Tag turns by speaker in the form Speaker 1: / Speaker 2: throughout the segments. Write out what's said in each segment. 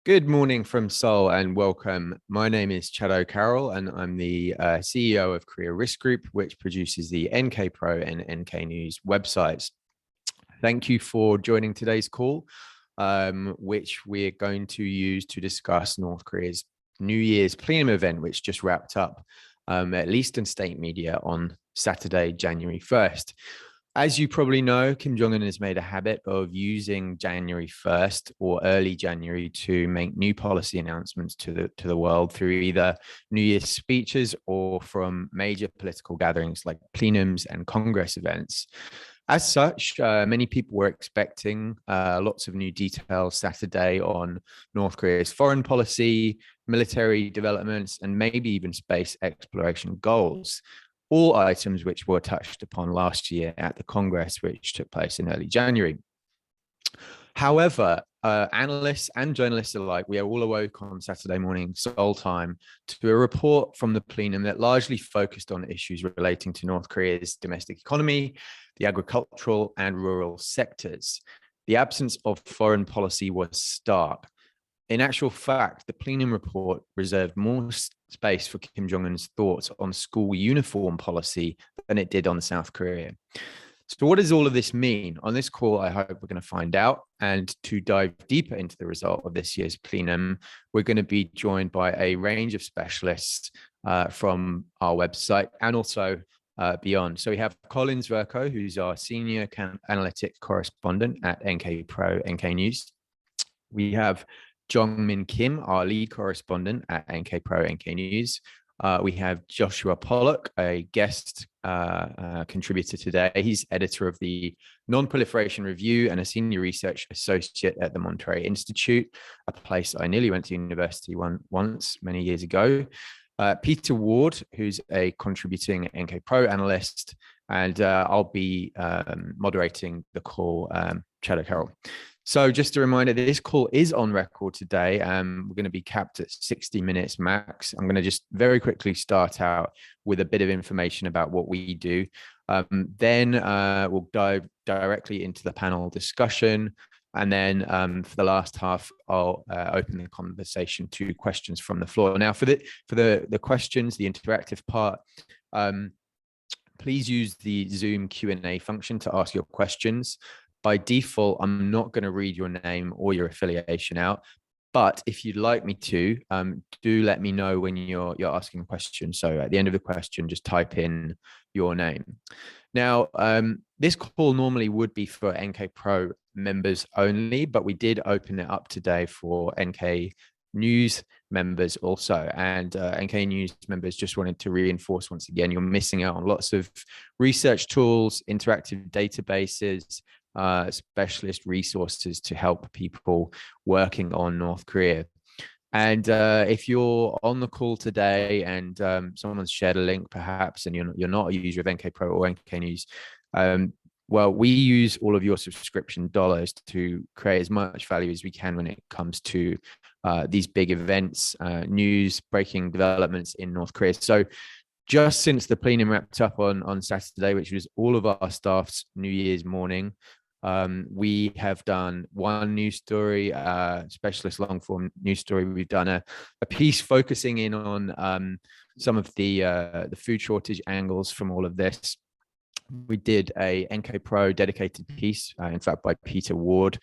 Speaker 1: Good morning from Seoul and welcome. My name is Chad O'Carroll and I'm the CEO of Korea Risk Group, which produces the NK Pro and NK News websites. Thank you for joining today's call, which we're going to use to discuss North Korea's New Year's Plenum event, which just wrapped up at least in state media on Saturday, January 1st. As you probably know, Kim Jong Un has made a habit of using January 1st or early January to make new policy announcements to the world through either New Year's speeches or from major political gatherings like plenums and Congress events. As such, many people were expecting lots of new details Saturday on North Korea's foreign policy, military developments, and maybe even space exploration goals. All items which were touched upon last year at the Congress, which took place in early January. However, analysts and journalists alike, we are all awoke on Saturday morning, Seoul time, to a report from the plenum that largely focused on issues relating to North Korea's domestic economy, the agricultural and rural sectors. The absence of foreign policy was stark. In actual fact, the plenum report reserved more space for Kim Jong Un's thoughts on school uniform policy than it did on South Korea. So what does all of this mean? On this call, I hope we're going to find out. And to dive deeper into the result of this year's plenum, we're going to be joined by a range of specialists from our website and also beyond. So we have Colin Zwirko, who's our senior analytic correspondent at NK Pro, NK News. We have Jeongmin Kim, our lead correspondent at NK Pro, NK News. We have Joshua Pollack, a guest contributor today. He's editor of the Non-Proliferation Review and a senior research associate at the Monterey Institute, a place I nearly went to university once many years ago. Peter Ward, who's a contributing NK Pro analyst, and I'll be moderating the call, Chad O'Carroll. So just a reminder, this call is on record today. We're going to be capped at 60 minutes max. I'm going to just very quickly start out with a bit of information about what we do. Then we'll dive directly into the panel discussion. And then for the last half, I'll open the conversation to questions from the floor. Now, for the questions, the interactive part, please use the Zoom Q&A function to ask your questions. By default, I'm not going to read your name or your affiliation out, but if you'd like me to, do let me know when you're asking a question. So at the end of the question, just type in your name. Now, this call normally would be for NK Pro members only, but we did open it up today for NK News members also. And NK News members just wanted to reinforce once again, you're missing out on lots of research tools, interactive databases, specialist resources to help people working on North Korea. And if you're on the call today and someone's shared a link perhaps, and you're not a user of NK Pro or NK News, well, we use all of your subscription dollars to create as much value as we can when it comes to these big events, news, breaking developments in North Korea. So just since the plenum wrapped up on Saturday, which was all of our staff's New Year's morning, we have done one news story, specialist long form news story. We've done a piece focusing in on some of the food shortage angles from all of this. We did a NK Pro dedicated piece, in fact, by Peter Ward,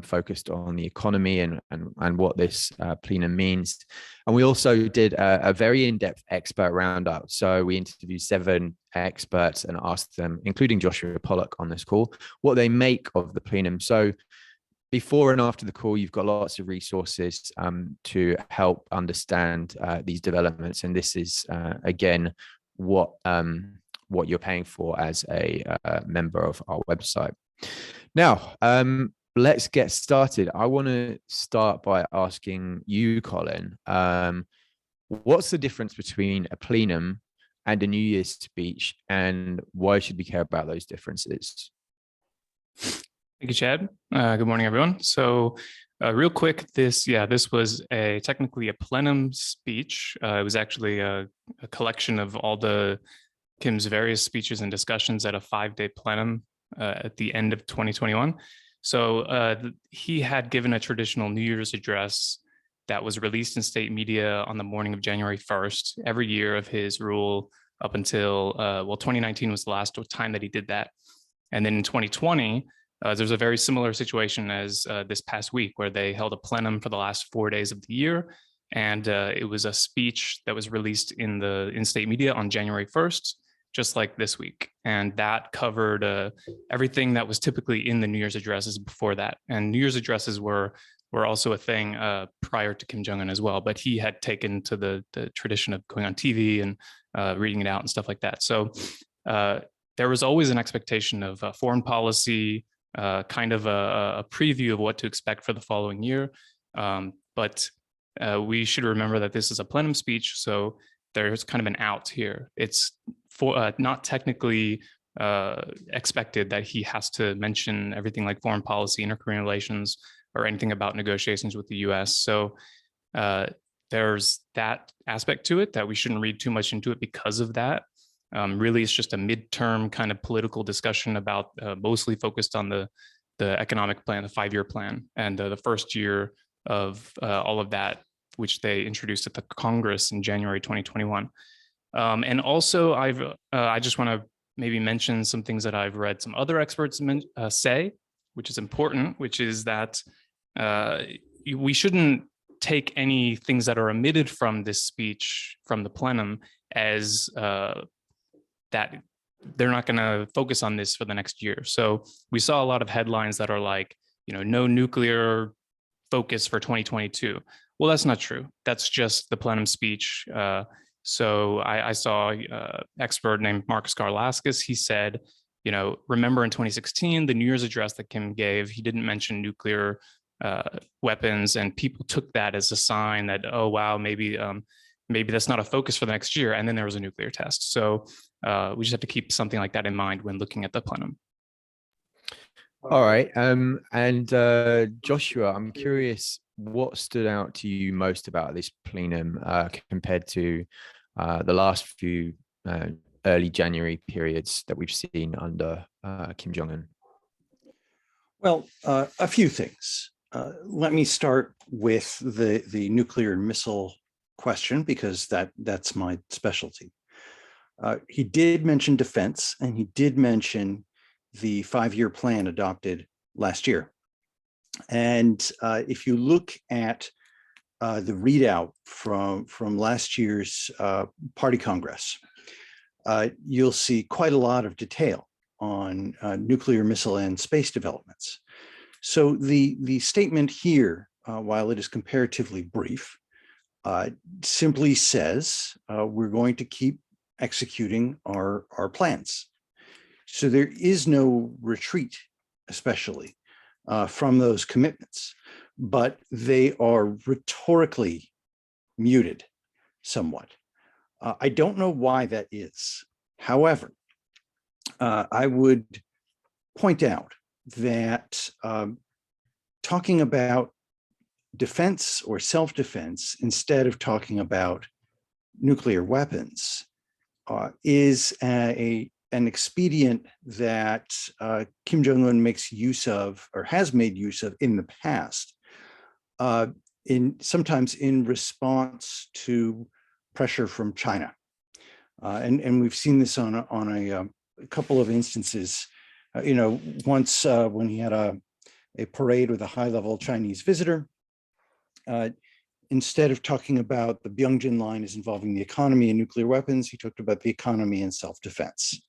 Speaker 1: focused on the economy and what this plenum means. And we also did a very in-depth expert roundup. So we interviewed 7 experts and asked them, including Joshua Pollack on this call, what they make of the plenum. So before and after the call, you've got lots of resources to help understand these developments. And this is, again, what you're paying for as a member of our website. Now, let's get started. I want to start by asking you, Colin, what's the difference between a plenum and a New Year's speech, and why should we care about those differences?
Speaker 2: Thank you, Chad. Good morning, everyone. So real quick, this was technically a plenum speech. It was actually a collection of all the Kim's various speeches and discussions at a 5-day plenum at the end of 2021. So he had given a traditional New Year's address that was released in state media on the morning of January 1st, every year of his rule up until, 2019 was the last time that he did that. And then in 2020, there's a very similar situation as this past week, where they held a plenum for the last 4 days of the year. And it was a speech that was released in state media on January 1st, just like this week. And that covered everything that was typically in the New Year's addresses before that. And New Year's addresses were also a thing prior to Kim Jong Un as well, but he had taken to the tradition of going on TV and reading it out and stuff like that. So there was always an expectation of foreign policy, kind of a preview of what to expect for the following year. But we should remember that this is a plenum speech, so there's kind of an out here. It's not technically expected that he has to mention everything like foreign policy, inter-Korean relations, or anything about negotiations with the US. So there's that aspect to it that we shouldn't read too much into it because of that. Really, it's just a midterm kind of political discussion about mostly focused on the economic plan, the 5-year plan, and the first year of all of that, which they introduced at the Congress in January 2021. And also, I just want to maybe mention some things that I've read some other experts say, which is important, which is that we shouldn't take any things that are omitted from this speech from the plenum as that they're not going to focus on this for the next year. So we saw a lot of headlines that are like, no nuclear focus for 2022. Well, that's not true. That's just the plenum speech. So I saw an expert named Mark Skarlaskis. He said, remember in 2016, the New Year's address that Kim gave, he didn't mention nuclear weapons, and people took that as a sign that, oh, wow, maybe that's not a focus for the next year. And then there was a nuclear test. So we just have to keep something like that in mind when looking at the plenum.
Speaker 1: All right. And Joshua, I'm curious, what stood out to you most about this plenum compared to the last few early January periods that we've seen under Kim Jong Un?
Speaker 3: Well, a few things. Let me start with the nuclear missile question, because that's my specialty. He did mention defense, and he did mention the 5-year plan adopted last year. And if you look at the readout from last year's party congress, you'll see quite a lot of detail on nuclear missile and space developments. So the statement here, while it is comparatively brief, simply says we're going to keep executing our plans. So there is no retreat, especially from those commitments, but they are rhetorically muted somewhat. I don't know why that is. However, I would point out that talking about defense or self-defense instead of talking about nuclear weapons is an expedient that Kim Jong Un makes use of, or has made use of in the past, sometimes in response to pressure from China, and we've seen this on a couple of instances. Once when he had a parade with a high-level Chinese visitor, instead of talking about the Byungjin line as involving the economy and nuclear weapons, he talked about the economy and self-defense.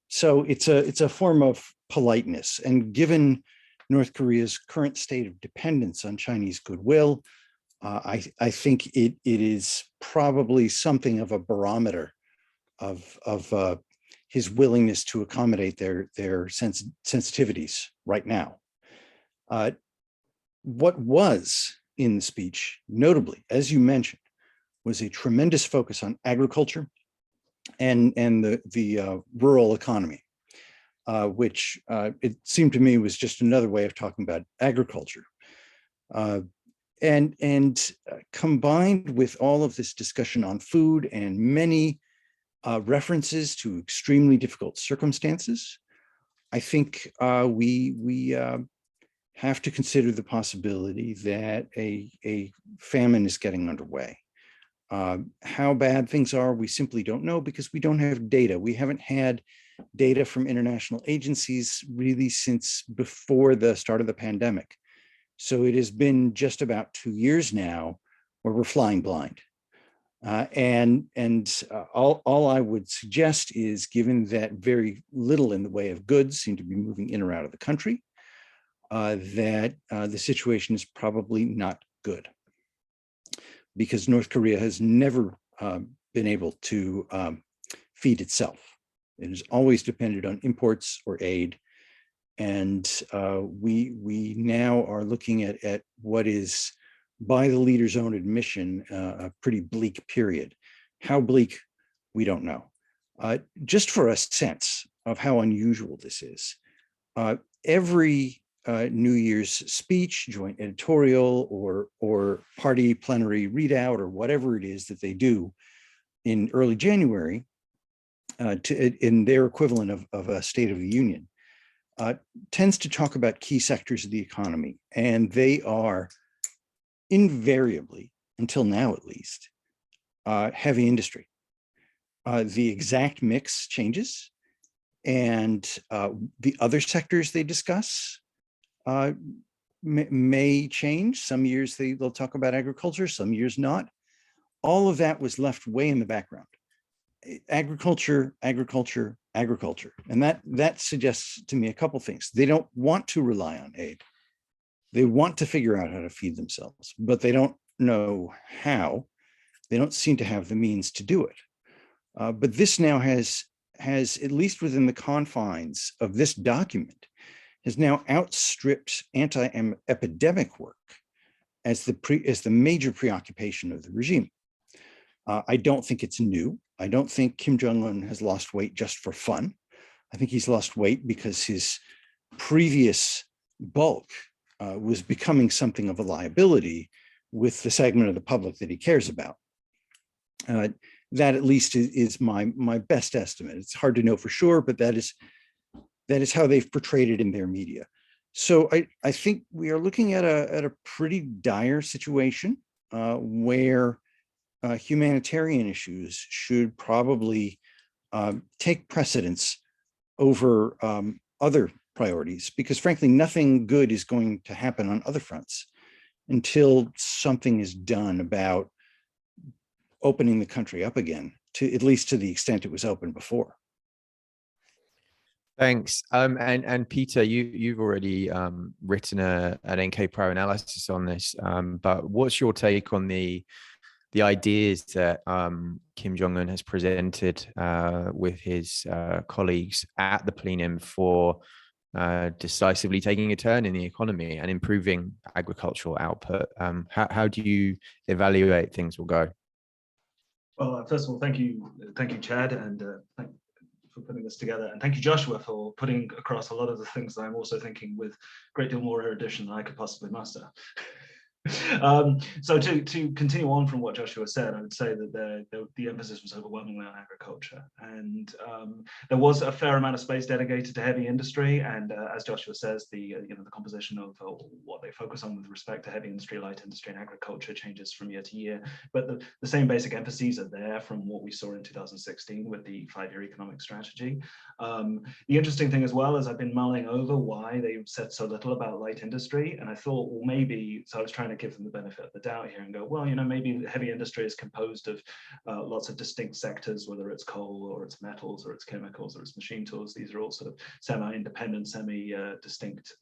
Speaker 3: So it's a form of politeness. And given North Korea's current state of dependence on Chinese goodwill, I think it is probably something of a barometer of his willingness to accommodate their sensitivities right now. What was in the speech, notably, as you mentioned, was a tremendous focus on agriculture and the rural economy, which it seemed to me was just another way of talking about agriculture. And combined with all of this discussion on food and many references to extremely difficult circumstances, I think we have to consider the possibility that a famine is getting underway. How bad things are, we simply don't know because we don't have data. We haven't had data from international agencies really since before the start of the pandemic. So it has been just about 2 years now where we're flying blind. All I would suggest is, given that very little in the way of goods seem to be moving in or out of the country, that the situation is probably not good, because North Korea has never been able to feed itself. It has always depended on imports or aid. And we now are looking at what is, by the leader's own admission, a pretty bleak period. How bleak, we don't know. Just for a sense of how unusual this is, every New Year's speech, joint editorial, or party plenary readout, or whatever it is that they do in early January, in their equivalent of a State of the Union, tends to talk about key sectors of the economy. And they are invariably, until now at least, heavy industry. The exact mix changes, and the other sectors they discuss may change. Some years they'll talk about agriculture, some years not. All of that was left way in the background. Agriculture, agriculture, agriculture. And that suggests to me a couple things. They don't want to rely on aid. They want to figure out how to feed themselves, but they don't know how. They don't seem to have the means to do it. But this now has, at least within the confines of this document, has now outstripped anti-epidemic work as the major preoccupation of the regime. I don't think it's new. I don't think Kim Jong Un has lost weight just for fun. I think he's lost weight because his previous bulk was becoming something of a liability with the segment of the public that he cares about. That at least is my best estimate. It's hard to know for sure, but that is how they've portrayed it in their media. So I think we are looking at a pretty dire situation where humanitarian issues should probably take precedence over other priorities, because frankly, nothing good is going to happen on other fronts until something is done about opening the country up again, to at least to the extent it was open before.
Speaker 1: Thanks. And Peter, you've already written an NK Pro analysis on this, but what's your take on the ideas that Kim Jong Un has presented with his colleagues at the plenum for decisively taking a turn in the economy and improving agricultural output? How do you evaluate things will go?
Speaker 4: Well, first of all, thank you, Chad, and thank you for putting this together, and thank you, Joshua, for putting across a lot of the things that I'm also thinking with a great deal more erudition than I could possibly muster. So to continue on from what Joshua said, I would say that the emphasis was overwhelmingly on agriculture, and there was a fair amount of space dedicated to heavy industry. And as Joshua says, the composition of what they focus on with respect to heavy industry, light industry, and agriculture changes from year to year. But the same basic emphases are there from what we saw in 2016 with the 5-year economic strategy. The interesting thing as well is I've been mulling over why they said so little about light industry, and I thought, well, maybe, so I was trying to give them the benefit of the doubt here and go, well, maybe heavy industry is composed of lots of distinct sectors, whether it's coal or it's metals or it's chemicals or it's machine tools. These are all sort of semi-independent, semi-distinct,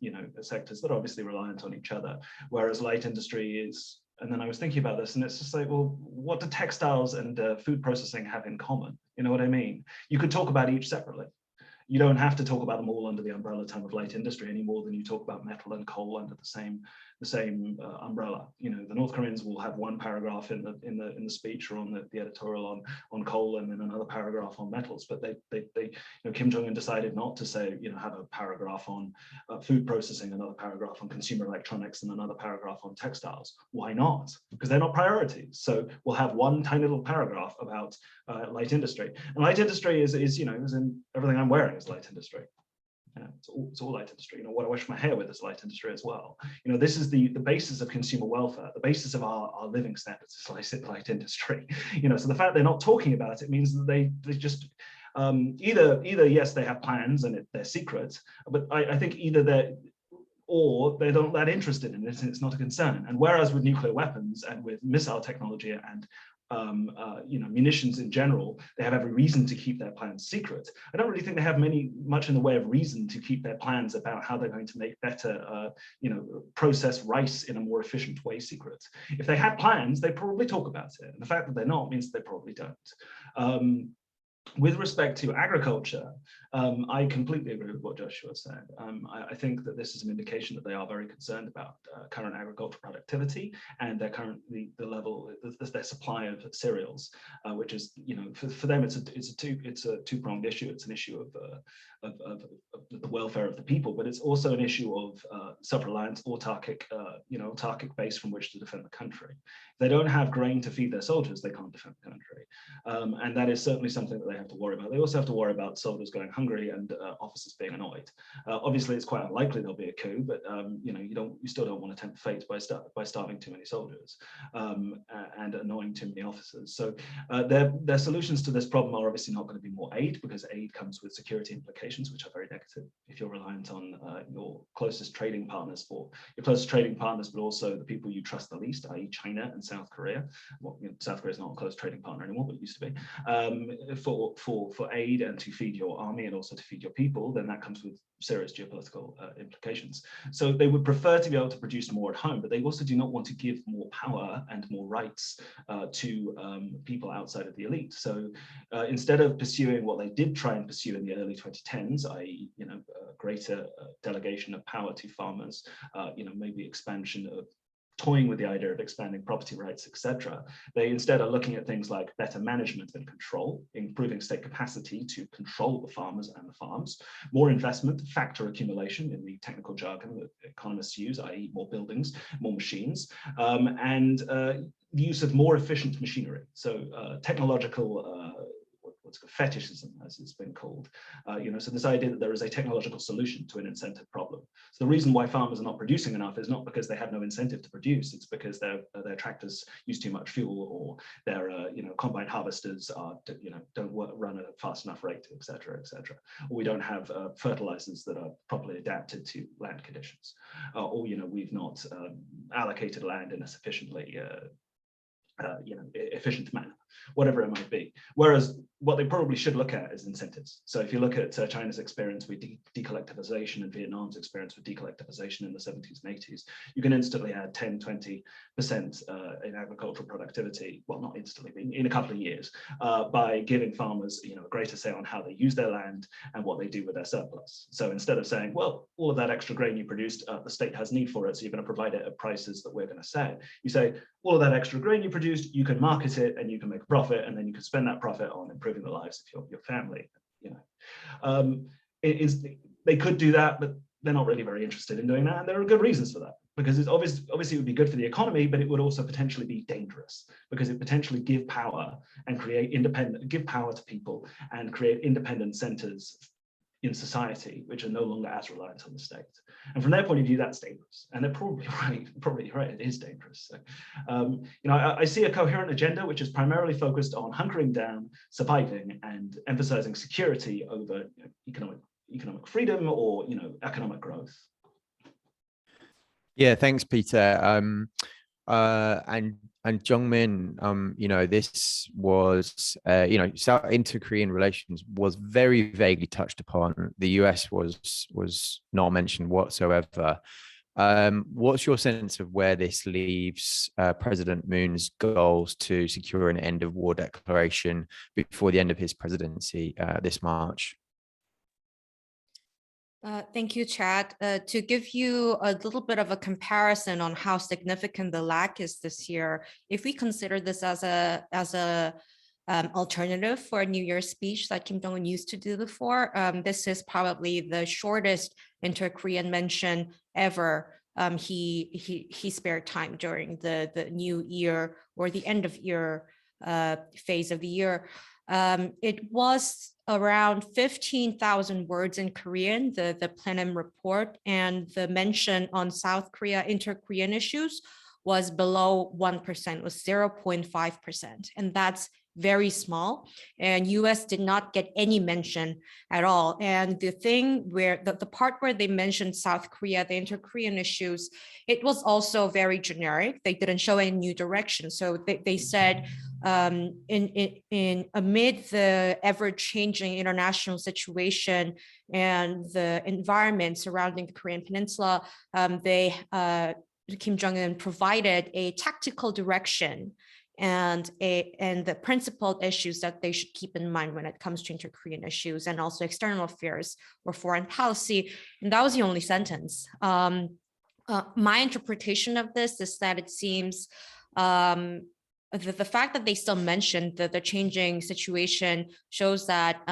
Speaker 4: sectors that are obviously reliant on each other. Whereas light industry is, and then I was thinking about this, and it's just like, well, what do textiles and food processing have in common? You know what I mean? You could talk about each separately. You don't have to talk about them all under the umbrella term of light industry any more than you talk about metal and coal under the same umbrella. The North Koreans will have one paragraph in the speech or on the editorial on coal, and then another paragraph on metals. But Kim Jong Un decided not to say have a paragraph on food processing, another paragraph on consumer electronics, and another paragraph on textiles. Why not? Because they're not priorities. So we'll have one tiny little paragraph about light industry, and light industry is in everything I'm wearing is light industry. It's all light industry. What I wash my hair with is light industry as well. This is the basis of consumer welfare. The basis of our living standards is light industry. So the fact they're not talking about it means that they just either yes, they have plans and they're secret, but I think either they're not that interested in it, and it's not a concern. And whereas with nuclear weapons and with missile technology and munitions in general, they have every reason to keep their plans secret. I don't really think they have much in the way of reason to keep their plans about how they're going to make better, process rice in a more efficient way secret. If they had plans, they'd probably talk about it. And the fact that they're not means they probably don't. With respect to agriculture, I completely agree with what Joshua said. I think that this is an indication that they are very concerned about current agricultural productivity and the level, their supply of cereals, which is, for them it's a two-pronged issue. It's an issue of the welfare of the people, but it's also an issue of self-reliance, autarkic base from which to defend the country. If they don't have grain to feed their soldiers, they can't defend the country, and that is certainly something that they have to worry about. They also have to worry about soldiers going hungry and officers being annoyed. Obviously, it's quite unlikely there'll be a coup, but you still don't want to tempt fate by starving too many soldiers and annoying too many officers. So their solutions to this problem are obviously not going to be more aid, because aid comes with security implications, which are very negative if you're reliant on your closest trading partners, but also the people you trust the least, i.e. China and South Korea. Well, South Korea is not a close trading partner anymore, but it used to be. For aid and to feed your army and also to feed your people, then that comes with serious geopolitical implications. So they would prefer to be able to produce more at home, but they also do not want to give more power and more rights to people outside of the elite. So instead of pursuing what they did try and pursue in the early 2010s, i.e., greater delegation of power to farmers, maybe expansion of toying with the idea of expanding property rights, etc. They instead are looking at things like better management and control, improving state capacity to control the farmers and the farms, more investment, factor accumulation in the technical jargon that economists use, i.e. more buildings, more machines, and the use of more efficient machinery. So technological what's called fetishism, as it's been called. So this idea that there is a technological solution to an incentive problem. So the reason why farmers are not producing enough is not because they have no incentive to produce, it's because their tractors use too much fuel, or their combine harvesters don't run at a fast enough rate, etc., etc. Or we don't have fertilizers that are properly adapted to land conditions, or we've not allocated land in a sufficiently efficient manner, whatever it might be. Whereas what they probably should look at is incentives. So if you look at China's experience with decollectivization and Vietnam's experience with decollectivization in the 70s and 80s, you can instantly add 10, 20% in agricultural productivity, well, not instantly, but in a couple of years, by giving farmers a greater say on how they use their land and what they do with their surplus. So instead of saying, well, all of that extra grain you produced, the state has need for it, so you're going to provide it at prices that we're going to set, you say, all of that extra grain you produced, you can market it and you can make a profit, and then you can spend that profit on improving the lives of your family. They could do that, but they're not really very interested in doing that, and there are good reasons for that, because it's obviously it would be good for the economy, but it would also potentially be dangerous, because it potentially give power to people and create independent centers in society which are no longer as reliant on the state. And from their point of view, that's dangerous. And they're probably right, it is dangerous. So, I see a coherent agenda which is primarily focused on hunkering down, surviving, and emphasizing security over economic freedom or economic growth.
Speaker 1: Yeah, thanks, Peter. And Jeongmin, this was, inter-Korean relations was very vaguely touched upon. The US was not mentioned whatsoever. What's your sense of where this leaves President Moon's goals to secure an end of war declaration before the end of his presidency this March?
Speaker 5: Thank you, Chad. To give you a little bit of a comparison on how significant the lack is this year, if we consider this as a alternative for a New Year's speech that Kim Jong Un used to do before, this is probably the shortest inter-Korean mention ever. He spared time during the New Year or the end of year phase of the year. It was around 15,000 words in Korean, the Plenum report, and the mention on South Korea inter-Korean issues was below 1%, was 0.5%, and that's very small. And US did not get any mention at all. And the thing where the part where they mentioned South Korea, the inter-Korean issues, it was also very generic. They didn't show any new direction. So they said in amid the ever-changing international situation and the environment surrounding the Korean Peninsula, Kim Jong Un provided a tactical direction and the principled issues that they should keep in mind when it comes to inter-Korean issues and also external affairs or foreign policy. And that was the only sentence. My interpretation of this is that it seems the fact that they still mentioned the changing situation shows that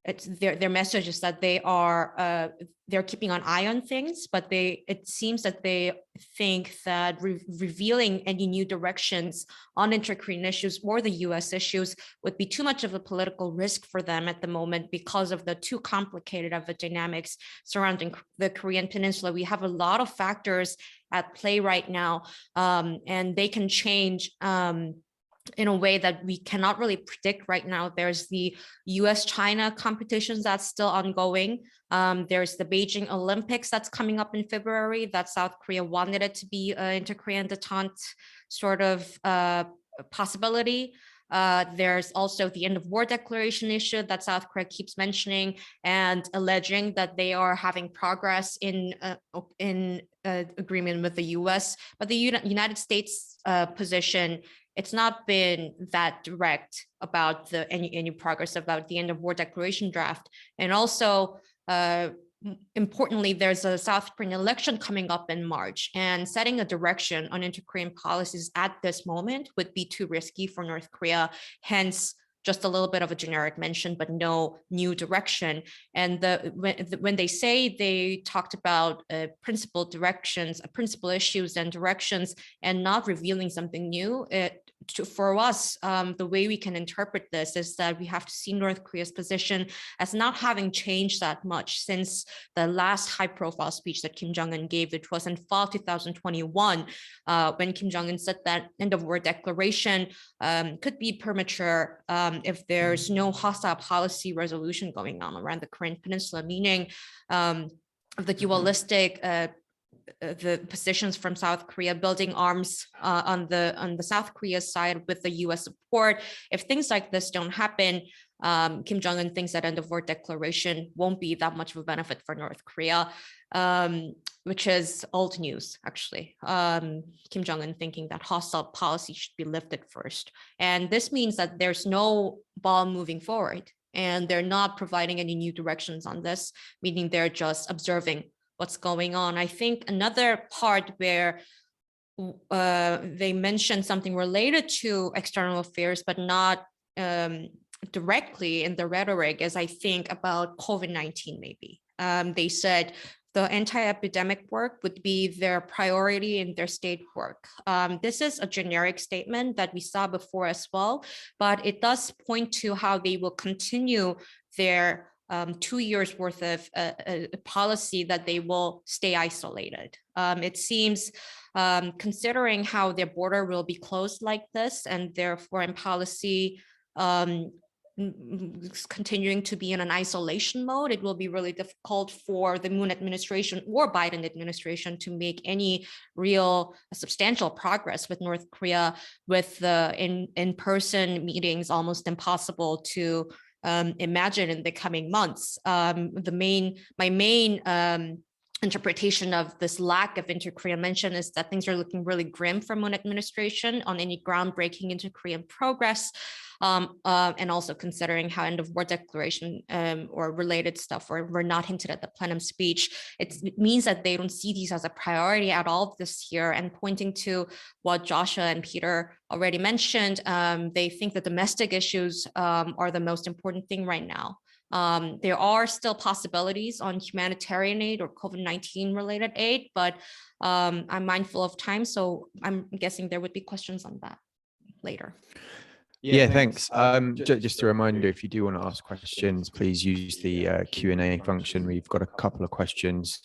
Speaker 5: it's their message is that they're keeping an eye on things, but it seems that they think that revealing any new directions on inter-Korean issues or the US issues would be too much of a political risk for them at the moment because of the too complicated of the dynamics surrounding the Korean Peninsula. We have a lot of factors at play right now, and they can change in a way that we cannot really predict right now. There's the US-China competitions that's still ongoing. There's the Beijing Olympics that's coming up in February that South Korea wanted it to be an inter-Korean detente sort of possibility. There's also the end of war declaration issue that South Korea keeps mentioning and alleging that they are having progress in agreement with the US. But the United States position, it's not been that direct about any progress about the end of war declaration draft. And also, importantly, there's a South Korean election coming up in March, and setting a direction on inter-Korean policies at this moment would be too risky for North Korea. Hence, just a little bit of a generic mention, but no new direction. And when they say they talked about principal directions, principal issues and directions, and not revealing something new, for us, the way we can interpret this is that we have to see North Korea's position as not having changed that much since the last high-profile speech that Kim Jong Un gave, which was in fall 2021, when Kim Jong Un said that end of war declaration could be premature if there's no hostile policy resolution going on around the Korean Peninsula, meaning the dualistic the positions from South Korea, building arms on the South Korea side with the US support. If things like this don't happen, Kim Jong Un thinks that end of war declaration won't be that much of a benefit for North Korea, which is old news, actually. Kim Jong Un thinking that hostile policy should be lifted first. And this means that there's no ball moving forward, and they're not providing any new directions on this, meaning they're just observing what's going on. I think another part where they mentioned something related to external affairs, but not directly in the rhetoric, is I think about COVID-19 maybe. They said the anti-epidemic work would be their priority in their state work. This is a generic statement that we saw before as well, but it does point to how they will continue their 2 years worth of policy that they will stay isolated. It seems, considering how their border will be closed like this and their foreign policy continuing to be in an isolation mode, it will be really difficult for the Moon administration or Biden administration to make any real substantial progress with North Korea, with the in-person meetings almost impossible to imagine in the coming months. My main interpretation of this lack of inter-Korean mention is that things are looking really grim for Moon administration on any groundbreaking inter-Korean progress. And also considering how end of war declaration or related stuff were not hinted at the plenum speech, it means that they don't see these as a priority at all this year. And pointing to what Joshua and Peter already mentioned, they think that domestic issues are the most important thing right now. There are still possibilities on humanitarian aid or COVID-19 related aid, but I'm mindful of time, so I'm guessing there would be questions on that later.
Speaker 1: Yeah, thanks. Just a reminder, if you do want to ask questions, please use the Q&A function. We've got a couple of questions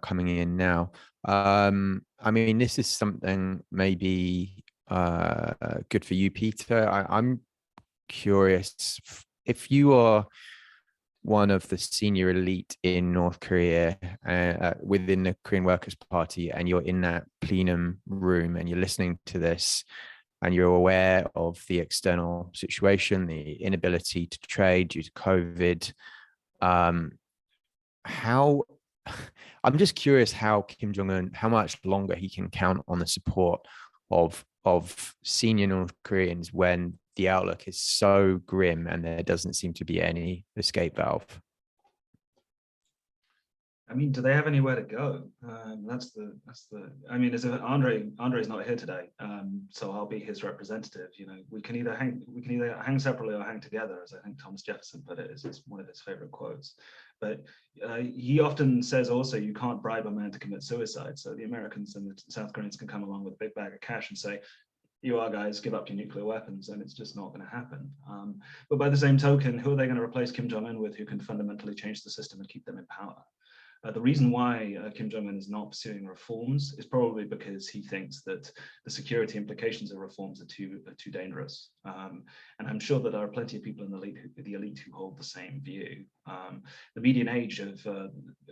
Speaker 1: coming in now. I mean, this is something maybe good for you, Peter. I'm curious if you are one of the senior elite in North Korea within the Korean Workers' Party, and you're in that plenum room and you're listening to this, and you're aware of the external situation, the inability to trade due to COVID. How I'm just curious how Kim Jong Un, how much longer he can count on the support of senior North Koreans when the outlook is so grim and there doesn't seem to be any escape valve.
Speaker 4: I mean, do they have anywhere to go? That's the. I mean, as Andre's not here today, so I'll be his representative. You know, we can either hang separately or hang together, as I think Thomas Jefferson put it. Is one of his favorite quotes. But he often says also, you can't bribe a man to commit suicide. So the Americans and the South Koreans can come along with a big bag of cash and say, you are guys, give up your nuclear weapons, and it's just not going to happen. But by the same token, who are they going to replace Kim Jong Un with, who can fundamentally change the system and keep them in power? The reason why Kim Jong Un is not pursuing reforms is probably because he thinks that the security implications of reforms are too dangerous. And I'm sure that there are plenty of people in the elite who hold the same view. The median age of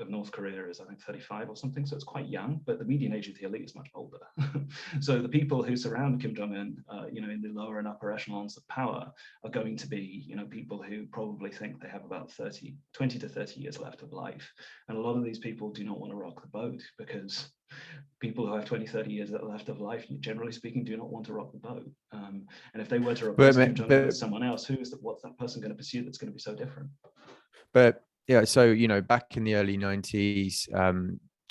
Speaker 4: North Korea is, I think, 35 or something, so it's quite young, but the median age of the elite is much older. So the people who surround Kim Jong Un, you know, in the lower and upper echelons of power are going to be, you know, people who probably think they have about 20 to 30 years left of life. And a lot of these people do not want to rock the boat, because people who have 20, 30 years left of life, generally speaking, do not want to rock the boat. And if they were to replace Kim Jong Un with someone else, what's that person going to pursue that's going to be so different?
Speaker 1: But yeah, so, you know, back in the early 90s,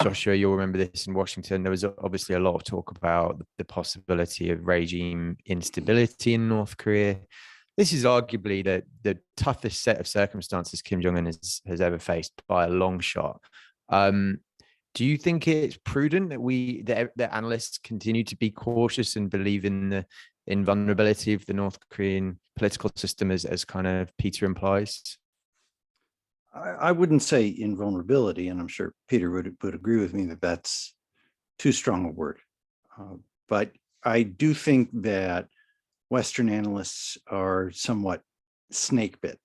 Speaker 1: Joshua, you'll remember this in Washington, there was obviously a lot of talk about the possibility of regime instability in North Korea. This is arguably the toughest set of circumstances Kim Jong Un has ever faced by a long shot. Do you think it's prudent that that analysts continue to be cautious and believe in the invulnerability of the North Korean political system, as kind of Peter implies?
Speaker 3: I wouldn't say invulnerability, and I'm sure Peter would agree with me that that's too strong a word. But I do think that Western analysts are somewhat snake bit.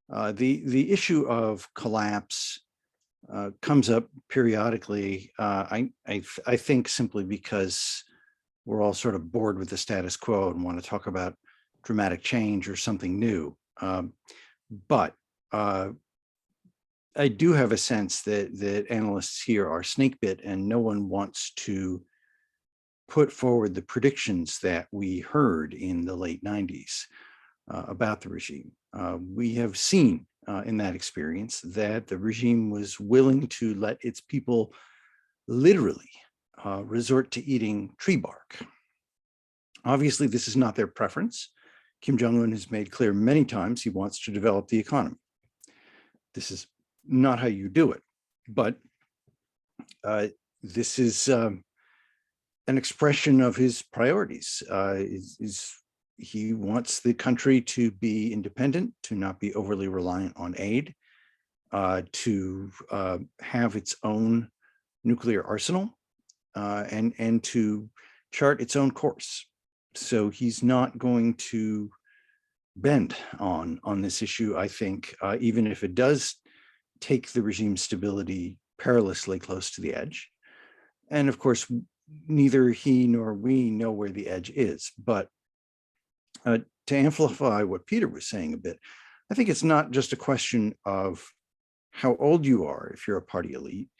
Speaker 3: The issue of collapse comes up periodically. I think simply because we're all sort of bored with the status quo and want to talk about dramatic change or something new. But I do have a sense that analysts here are snake bit, and no one wants to put forward the predictions that we heard in the late 90s about the regime. We have seen in that experience that the regime was willing to let its people literally resort to eating tree bark. Obviously, this is not their preference. Kim Jong Un has made clear many times he wants to develop the economy. This is not how you do it, but this is an expression of his priorities. He wants the country to be independent, to not be overly reliant on aid, to have its own nuclear arsenal, and to chart its own course. So he's not going to bend on this issue, I think, even if it does take the regime's stability perilously close to the edge. And of course, neither he nor we know where the edge is. But to amplify what Peter was saying a bit, I think it's not just a question of how old you are if you're a party elite.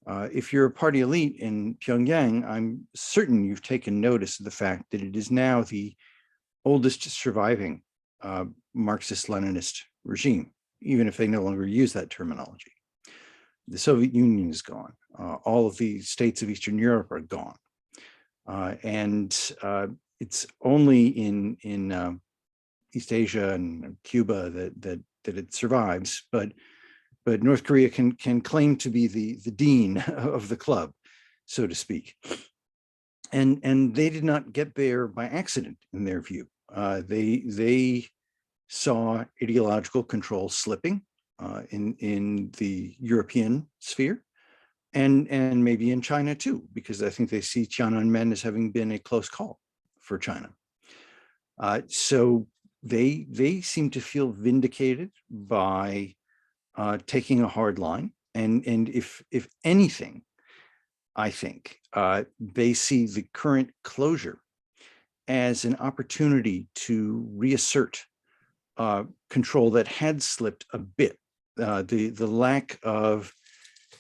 Speaker 3: If you're a party elite in Pyongyang, I'm certain you've taken notice of the fact that it is now the oldest surviving Marxist-Leninist regime, even if they no longer use that terminology. The Soviet Union is gone. All of the states of Eastern Europe are gone. And it's only in East Asia and Cuba that it survives. But North Korea can claim to be the dean of the club, so to speak. And they did not get there by accident, in their view. They saw ideological control slipping in the European sphere, and maybe in China too, because I think they see Tiananmen as having been a close call for China. So they seem to feel vindicated by taking a hard line, and if anything, I think they see the current closure as an opportunity to reassert control that had slipped a bit. The lack of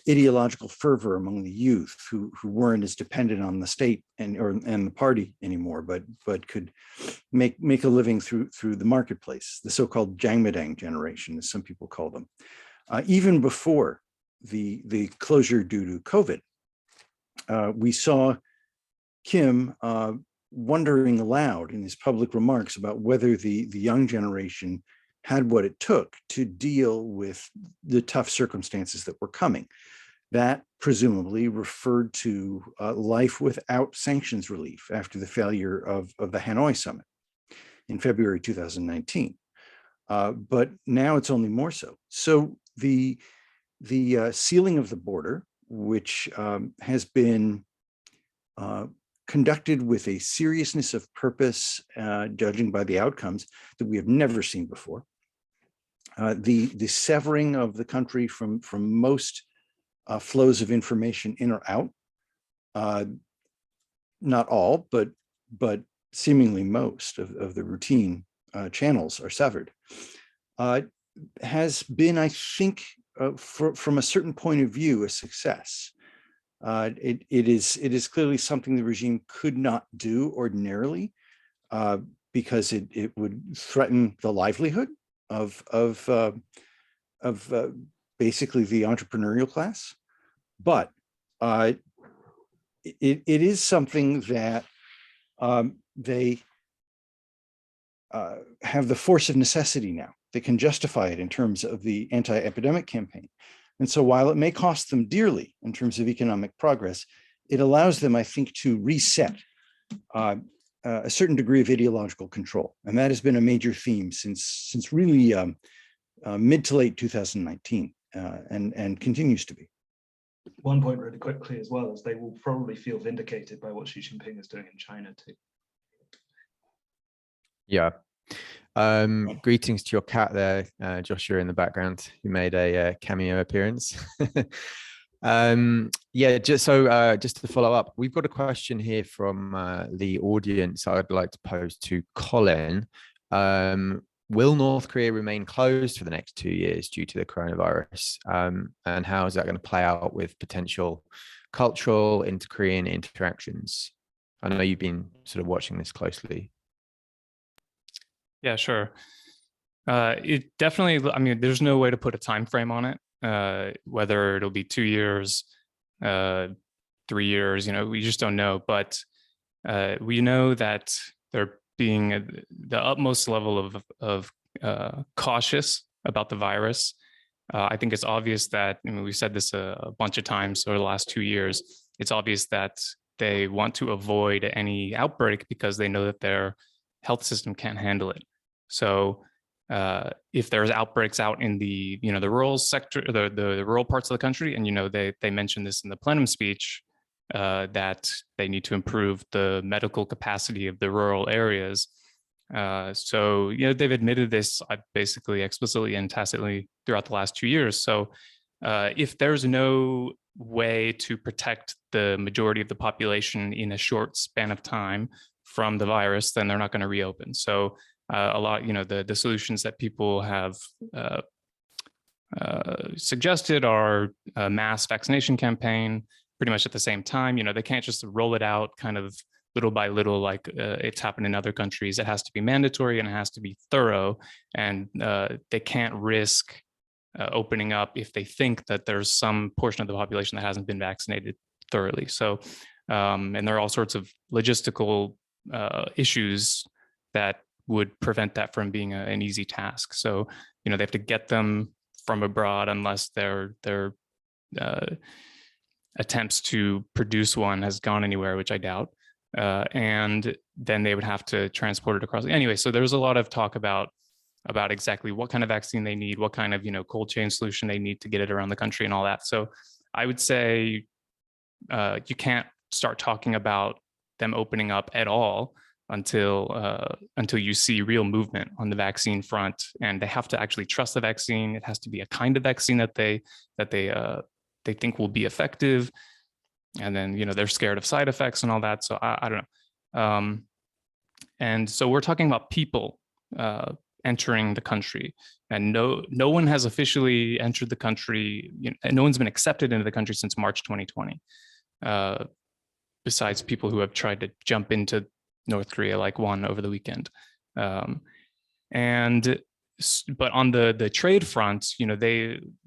Speaker 3: ideological fervor among the youth who weren't as dependent on the state and the party anymore, but could make a living through the marketplace, the so-called Jeongmin generation, as some people call them. Even before the closure due to COVID, we saw Kim wondering aloud in his public remarks about whether the young generation had what it took to deal with the tough circumstances that were coming. That presumably referred to life without sanctions relief after the failure of the Hanoi summit in February 2019. But now it's only more so. So the sealing of the border, which has been conducted with a seriousness of purpose, judging by the outcomes, that we have never seen before. The severing of the country from most flows of information in or out, not all, but seemingly most of the routine channels are severed, has been, I think, from a certain point of view, a success. It is clearly something the regime could not do ordinarily, because it would threaten the livelihood of basically the entrepreneurial class. But it is something that they have the force of necessity now. They can justify it in terms of the anti-epidemic campaign. And so while it may cost them dearly in terms of economic progress, it allows them, I think, to reset a certain degree of ideological control. And that has been a major theme since really mid to late 2019 and continues to be.
Speaker 4: One point really quickly as well is they will probably feel vindicated by what Xi Jinping is doing in China too.
Speaker 1: Yeah. Greetings to your cat there, Joshua, in the background, who made a cameo appearance. Yeah, just to follow up, we've got a question here from the audience I'd like to pose to Colin. Will North Korea remain closed for the next 2 years due to the coronavirus? And how is that going to play out with potential cultural inter-Korean interactions? I know you've been sort of watching this closely.
Speaker 2: Yeah, sure. It definitely, I mean, there's no way to put a time frame on it, whether it'll be 2 years, 3 years, we just don't know. But we know that they're being the utmost level of cautious about the virus. I think it's obvious that, we've said this a bunch of times over the last 2 years, it's obvious that they want to avoid any outbreak because they know that their health system can't handle it. So if there's outbreaks out in the the rural sector, the rural parts of the country, and they mentioned this in the plenum speech, that they need to improve the medical capacity of the rural areas. So they've admitted this basically explicitly and tacitly throughout the last 2 years. So if there's no way to protect the majority of the population in a short span of time from the virus, then they're not going to reopen. So a lot, the solutions that people have suggested are a mass vaccination campaign pretty much at the same time. They can't just roll it out kind of little by little like it's happened in other countries. It has to be mandatory and it has to be thorough, and they can't risk opening up if they think that there's some portion of the population that hasn't been vaccinated thoroughly. So, and there are all sorts of logistical issues that would prevent that from being an easy task. So, they have to get them from abroad unless their attempts to produce one has gone anywhere, which I doubt. And then they would have to transport it across. Anyway, so there's a lot of talk about exactly what kind of vaccine they need, what kind of, cold chain solution they need to get it around the country and all that. So I would say you can't start talking about them opening up at all until you see real movement on the vaccine front, and they have to actually trust the vaccine. It has to be a kind of vaccine that they think will be effective, and then they're scared of side effects and all that. So I don't know. And so we're talking about people entering the country, and no one has officially entered the country. No one's been accepted into the country since March 2020. Besides people who have tried to jump into North Korea, like one over the weekend. But on the trade front,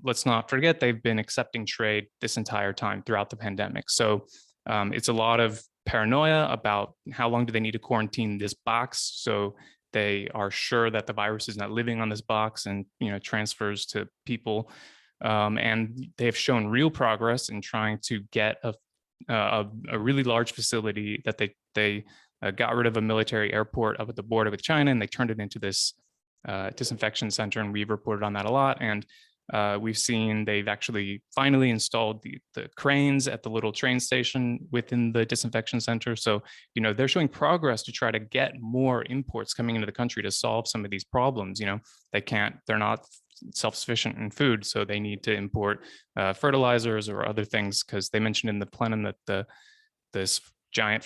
Speaker 2: let's not forget, they've been accepting trade this entire time throughout the pandemic. So it's a lot of paranoia about how long do they need to quarantine this box, so they are sure that the virus is not living on this box and transfers to people. And they have shown real progress in trying to get a really large facility that they got rid of a military airport up at the border with China, and they turned it into this disinfection center, and we've reported on that a lot. And we've seen they've actually finally installed the cranes at the little train station within the disinfection center. So, they're showing progress to try to get more imports coming into the country to solve some of these problems. They're not self-sufficient in food, so they need to import fertilizers or other things, because they mentioned in the plenum that this giant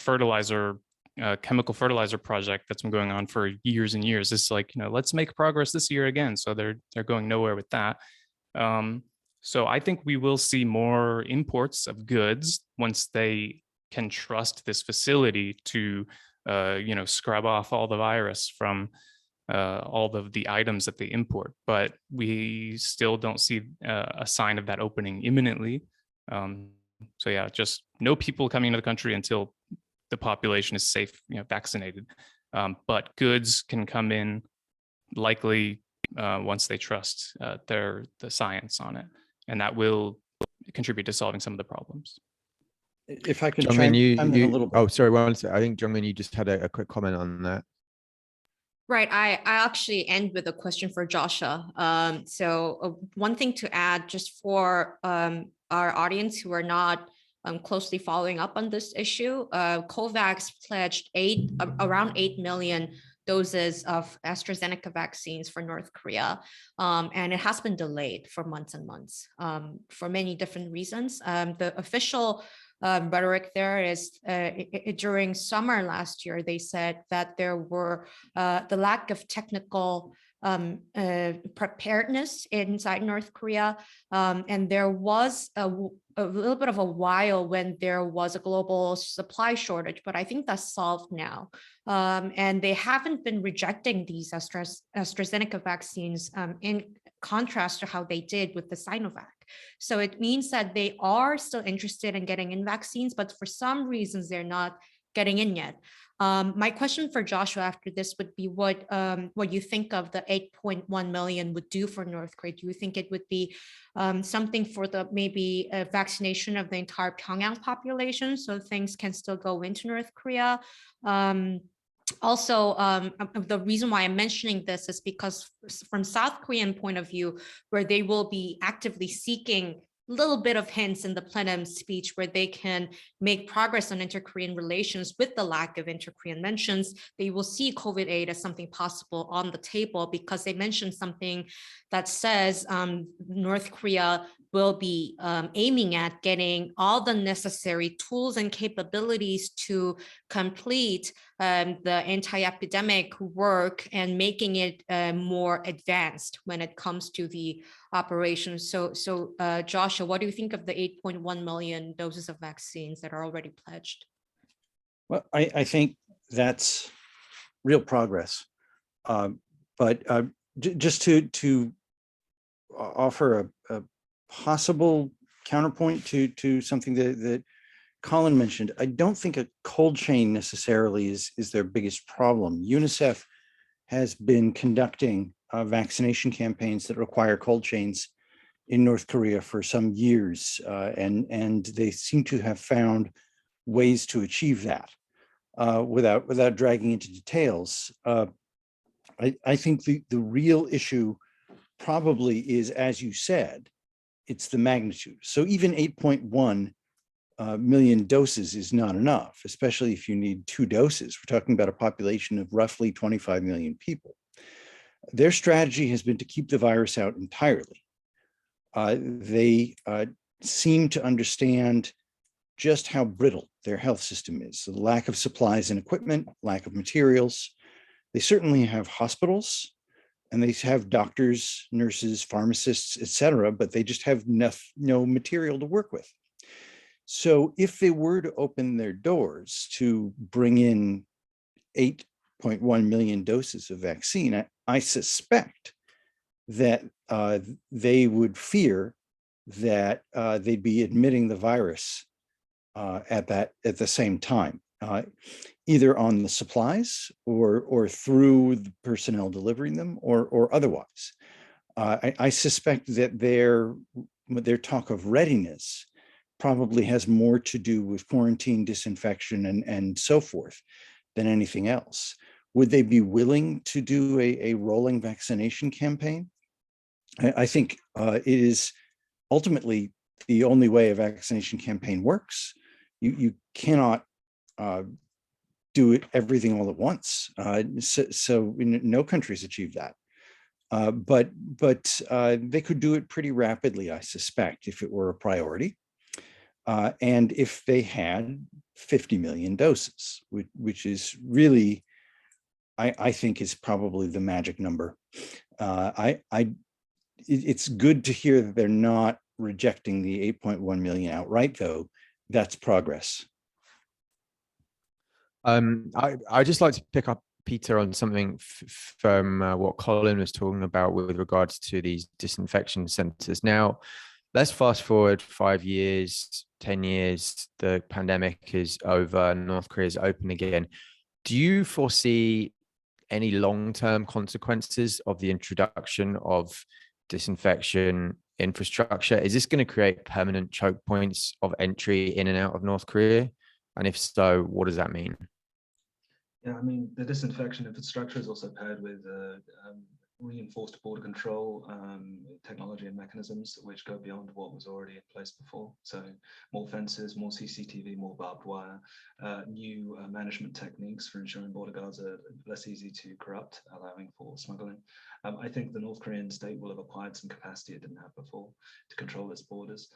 Speaker 2: chemical fertilizer project that's been going on for years and years is like, let's make progress this year again. So they're going nowhere with that. So I think we will see more imports of goods once they can trust this facility to scrub off all the virus from all of the items that they import. But we still don't see a sign of that opening imminently. So yeah, just no people coming into the country until the population is safe, vaccinated. But goods can come in likely once they trust the science on it, and that will contribute to solving some of the problems.
Speaker 3: If I could
Speaker 1: Jonguin,
Speaker 3: chime in a little bit.
Speaker 1: Oh, sorry, one second. I think Jonguin, you just had a quick comment on that.
Speaker 5: Right. I actually end with a question for Joshua. So one thing to add, just for our audience who are not closely following up on this issue, COVAX pledged around 8 million doses of AstraZeneca vaccines for North Korea. And it has been delayed for months and months for many different reasons. The official rhetoric there is during summer last year, they said that there were the lack of technical preparedness inside North Korea. And there was a little bit of a while when there was a global supply shortage, but I think that's solved now. And they haven't been rejecting these AstraZeneca vaccines in contrast to how they did with the Sinovac. So it means that they are still interested in getting in vaccines, but for some reasons they're not getting in yet. My question for Joshua after this would be what you think of the 8.1 million would do for North Korea. Do you think it would be something for the maybe vaccination of the entire Pyongyang population so things can still go into North Korea? Also, the reason why I'm mentioning this is because from South Korean point of view, where they will be actively seeking little bit of hints in the plenum speech where they can make progress on inter-Korean relations with the lack of inter-Korean mentions, they will see COVID aid as something possible on the table because they mentioned something that says North Korea will be aiming at getting all the necessary tools and capabilities to complete the anti-epidemic work and making it more advanced when it comes to the operations. So Joshua, what do you think of the 8.1 million doses of vaccines that are already pledged?
Speaker 3: Well, I think that's real progress. But just to offer a possible counterpoint to something that Colin mentioned, I don't think a cold chain necessarily is their biggest problem. UNICEF has been conducting vaccination campaigns that require cold chains in North Korea for some years, and they seem to have found ways to achieve that. without dragging into details, I think the real issue probably is, as you said, it's the magnitude. So even 8.1 million doses is not enough, especially if you need 2 doses. We're talking about a population of roughly 25 million people. Their strategy has been to keep the virus out entirely. They seem to understand just how brittle their health system is. The lack of supplies and equipment, lack of materials. They certainly have hospitals, and they have doctors, nurses, pharmacists, etc., but they just have no material to work with. So if they were to open their doors to bring in 8.1 million doses of vaccine, I suspect that they would fear that they'd be admitting the virus at the same time, either on the supplies or through the personnel delivering them or otherwise. I suspect that their talk of readiness probably has more to do with quarantine, disinfection, and so forth than anything else. Would they be willing to do a rolling vaccination campaign? I think it is ultimately the only way a vaccination campaign works. You cannot do everything all at once. So no countries achieve that. But they could do it pretty rapidly, I suspect, if it were a priority. And if they had 50 million doses, which is really, I think, is probably the magic number. It's good to hear that they're not rejecting the 8.1 million outright, though. That's progress.
Speaker 1: I just like to pick up, Peter, on something from what Colin was talking about with regards to these disinfection centers. Now, let's fast forward 5 years, 10 years, the pandemic is over, North Korea is open again. Do you foresee any long-term consequences of the introduction of disinfection infrastructure? Is this going to create permanent choke points of entry in and out of North Korea? And if so, what does that mean?
Speaker 4: Yeah, I mean, the disinfection infrastructure is also paired with reinforced border control technology and mechanisms which go beyond what was already in place before. So more fences, more CCTV, more barbed wire, new management techniques for ensuring border guards are less easy to corrupt, allowing for smuggling. I think the North Korean state will have acquired some capacity it didn't have before to control its borders.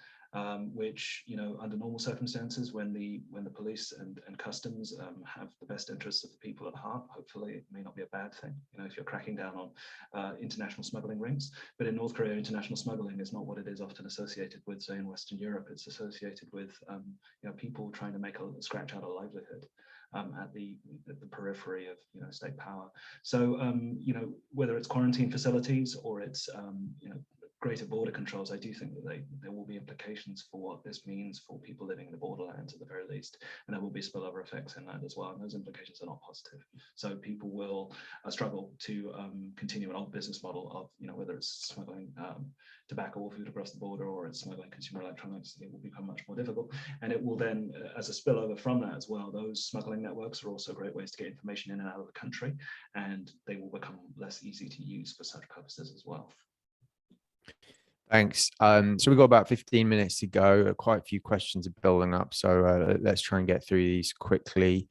Speaker 4: Which, you know, under normal circumstances, when the police and customs have the best interests of the people at heart, hopefully it may not be a bad thing, you know, if you're cracking down on international smuggling rings. But in North Korea, international smuggling is not what it is often associated with, say, in Western Europe. It's associated with, you know, people trying to make scratch out a livelihood at the periphery of, you know, state power. So, you know, whether it's quarantine facilities or it's, you know, greater border controls, I do think that there will be implications for what this means for people living in the borderlands at the very least, and there will be spillover effects in that as well, and those implications are not positive. So people will struggle to continue an old business model of, you know, whether it's smuggling tobacco or food across the border or it's smuggling consumer electronics. It will become much more difficult, and it will then, as a spillover from that as well, those smuggling networks are also great ways to get information in and out of the country, and they will become less easy to use for such purposes as well.
Speaker 1: Thanks. So we've got about 15 minutes to go. Quite a few questions are building up, so let's try and get through these quickly.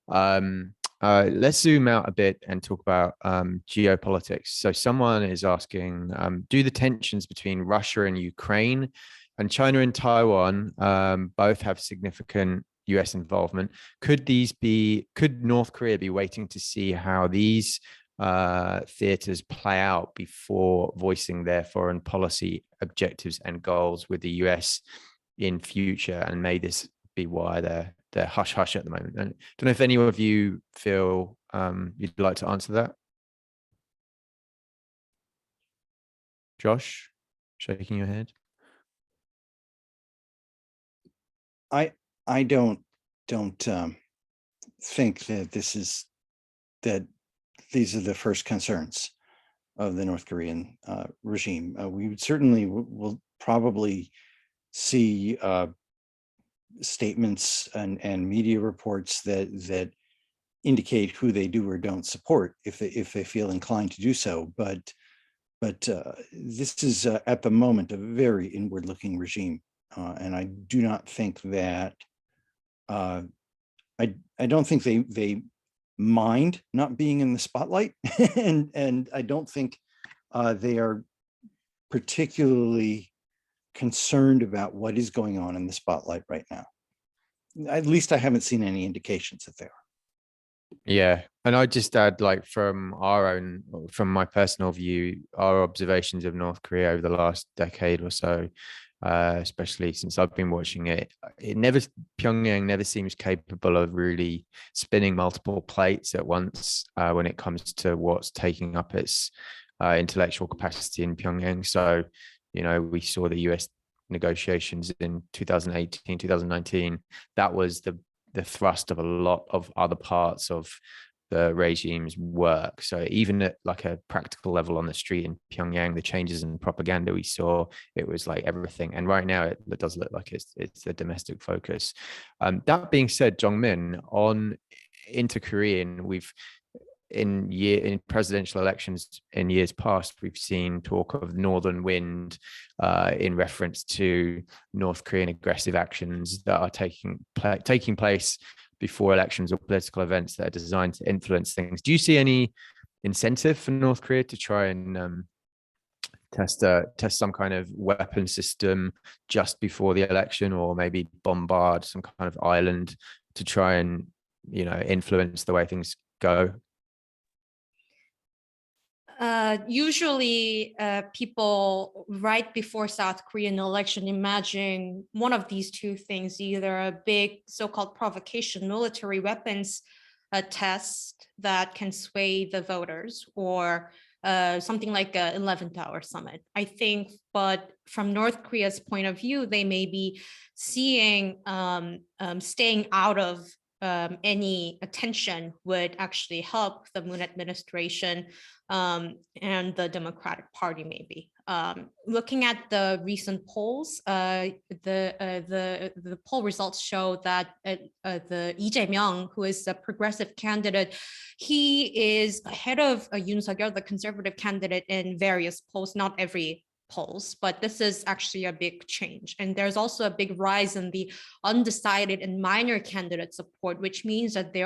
Speaker 1: Let's zoom out a bit and talk about geopolitics. So someone is asking, do the tensions between Russia and Ukraine and China and Taiwan both have significant US involvement? Could North Korea be waiting to see how these theaters play out before voicing their foreign policy objectives and goals with the US in future? And may this be why they're hush hush at the moment? And I don't know if any of you feel you'd like to answer that. Josh, shaking your head.
Speaker 3: I don't think that these are the first concerns of the North Korean regime. We certainly will probably see statements and media reports that indicate who they do or don't support if they feel inclined to do so. But this is at the moment a very inward-looking regime, and I do not think that I don't think they mind not being in the spotlight, and I don't think they are particularly concerned about what is going on in the spotlight right now. At least I haven't seen any indications that they are.
Speaker 1: Yeah, and I just add, like, from my personal view, our observations of North Korea over the last decade or so, especially since I've been watching it, Pyongyang never seems capable of really spinning multiple plates at once when it comes to what's taking up its intellectual capacity in Pyongyang. So, we saw the US negotiations in 2018, 2019. That was the thrust of a lot of other parts of the regime's work. So even at like a practical level on the street in Pyongyang, the changes in propaganda we saw, it was like everything. And right now it does look like it's a domestic focus. That being said, Jeongmin, on inter-Korean, in presidential elections in years past, we've seen talk of northern wind in reference to North Korean aggressive actions that are taking place before elections or political events that are designed to influence things. Do you see any incentive for North Korea to try and test some kind of weapon system just before the election, or maybe bombard some kind of island to try and influence the way things go?
Speaker 5: Usually people right before South Korean election imagine one of these two things, either a big so-called provocation military weapons test that can sway the voters, or something like a 11th hour summit, I think. But from North Korea's point of view, they may be seeing staying out of any attention would actually help the Moon administration and the Democratic Party, maybe. Looking at the recent polls, the poll results show that the Lee Jae-myung, who is a progressive candidate, he is ahead of Yoon Suk-yeol, the conservative candidate, in various polls, not every polls, but this is actually a big change. And there's also a big rise in the undecided and minor candidate support, which means that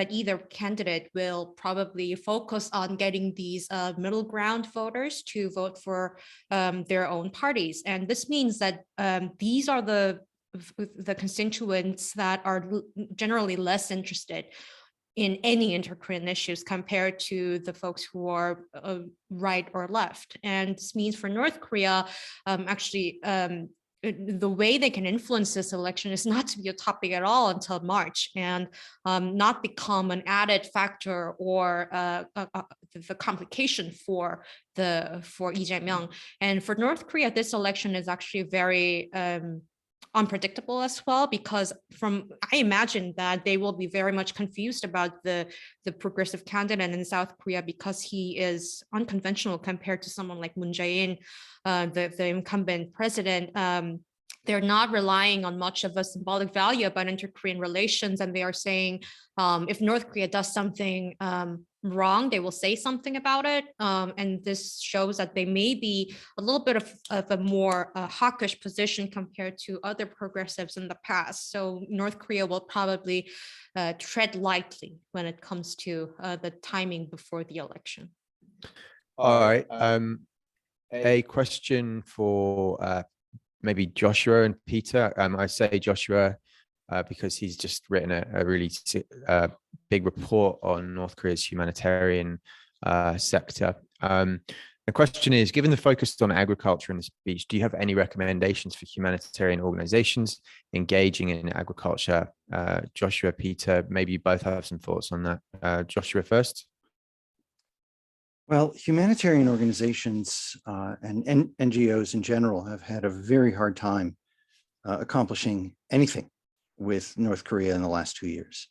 Speaker 5: either candidate will probably focus on getting these middle ground voters to vote for their own parties. And this means that these are the constituents that are generally less interested in any inter-Korean issues compared to the folks who are right or left. And this means for North Korea, the way they can influence this election is not to be a topic at all until March, and not become an added factor or the complication for Lee Jae-myung. And for North Korea, this election is actually very unpredictable as well, because I imagine that they will be very much confused about the progressive candidate in South Korea, because he is unconventional compared to someone like Moon Jae-in, the incumbent president. They're not relying on much of a symbolic value about inter-Korean relations, and they are saying if North Korea does something wrong, they will say something about it. And this shows that they may be a little bit of a more hawkish position compared to other progressives in the past. So North Korea will probably tread lightly when it comes to the timing before the election.
Speaker 1: All right. A question for maybe Joshua and Peter. I say Joshua because he's just written a really big report on North Korea's humanitarian sector. The question is, given the focus on agriculture in the speech, do you have any recommendations for humanitarian organizations engaging in agriculture? Joshua, Peter, maybe you both have some thoughts on that. Joshua first.
Speaker 3: Well, humanitarian organizations and NGOs in general have had a very hard time accomplishing anything with North Korea in the last 2 years.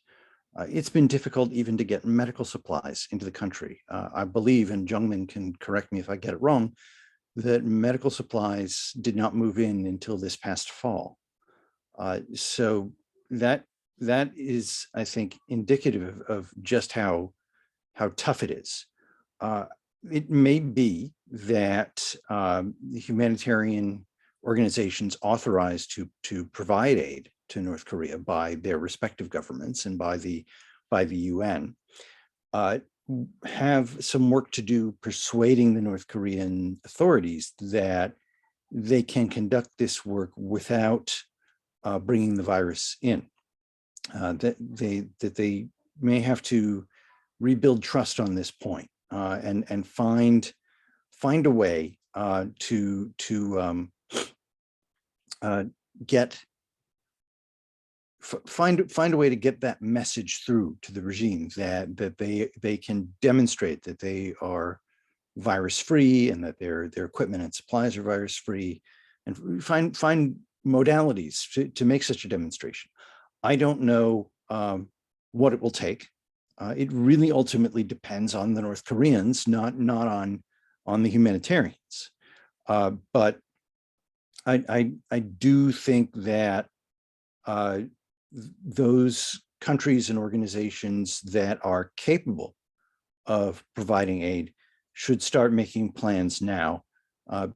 Speaker 3: It's been difficult even to get medical supplies into the country. I believe, and Jeongmin can correct me if I get it wrong, that medical supplies did not move in until this past fall. So that that is, I think, indicative of just how tough it is. It may be that the humanitarian organizations authorized to provide aid to North Korea by their respective governments and by the UN have some work to do persuading the North Korean authorities that they can conduct this work without bringing the virus in. That they may have to rebuild trust on this point and find a way to find a way to get that message through to the regime that they can demonstrate that they are virus free and that their equipment and supplies are virus free, and find modalities to make such a demonstration. I don't know what it will take. It really ultimately depends on the North Koreans, not on the humanitarians. But I do think that those countries and organizations that are capable of providing aid should start making plans now,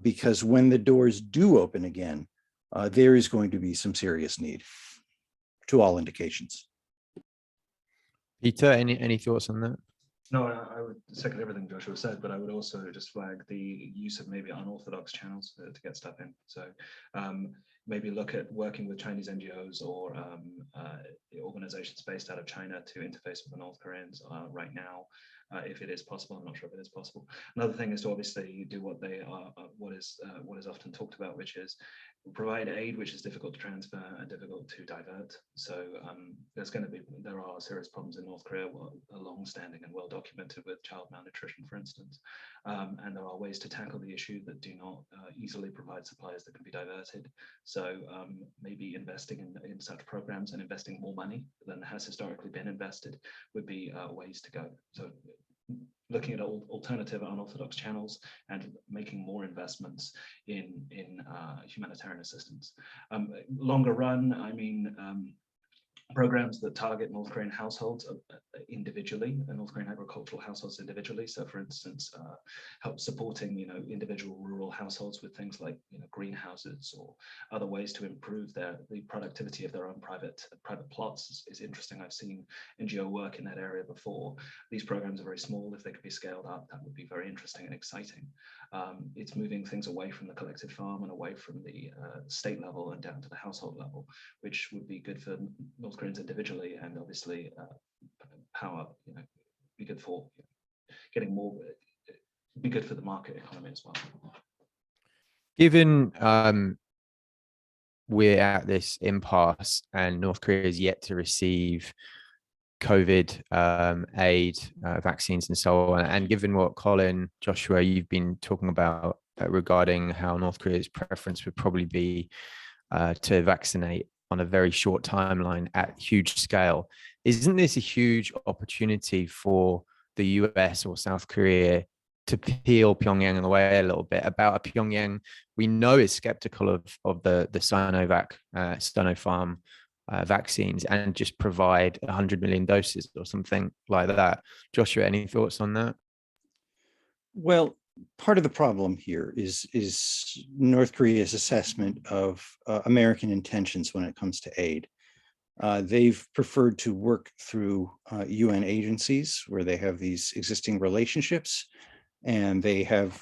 Speaker 3: because when the doors do open again, there is going to be some serious need, to all indications.
Speaker 1: Peter, any thoughts on that?
Speaker 4: No, I would second everything Joshua said, but I would also just flag the use of maybe unorthodox channels to get stuff in. So maybe look at working with Chinese NGOs or organizations based out of China to interface with the North Koreans right now, if it is possible. I'm not sure if it is possible. Another thing is to obviously do what they are, what is often talked about, which is provide aid which is difficult to transfer and difficult to divert. So there are serious problems in North Korea, long-standing and well documented, with child malnutrition, for instance. And there are ways to tackle the issue that do not easily provide supplies that can be diverted. So maybe investing in such programs and investing more money than has historically been invested would be ways to go. So looking at alternative unorthodox channels and making more investments in humanitarian assistance. Longer run, I mean, programs that target North Korean households individually, and North Korean agricultural households individually. So, for instance, help supporting individual rural households with things like greenhouses or other ways to improve the productivity of their own private plots is interesting. I've seen NGO work in that area before. These programs are very small. If they could be scaled up, that would be very interesting and exciting. It's moving things away from the collective farm and away from the state level and down to the household level, which would be good for North Koreans individually, and obviously power, be good for getting more, be good for the market economy as well.
Speaker 1: Given we're at this impasse and North Korea is yet to receive COVID aid, vaccines and so on, and given what Colin, Joshua, you've been talking about regarding how North Korea's preference would probably be to vaccinate on a very short timeline at huge scale, isn't this a huge opportunity for the US or South Korea to peel Pyongyang away a little bit? About a Pyongyang we know is skeptical of the Sinovac, Sinopharm vaccines, and just provide 100 million doses or something like that. Joshua, any thoughts on that?
Speaker 3: Well, part of the problem here is North Korea's assessment of American intentions when it comes to aid. They've preferred to work through UN agencies where they have these existing relationships, and they have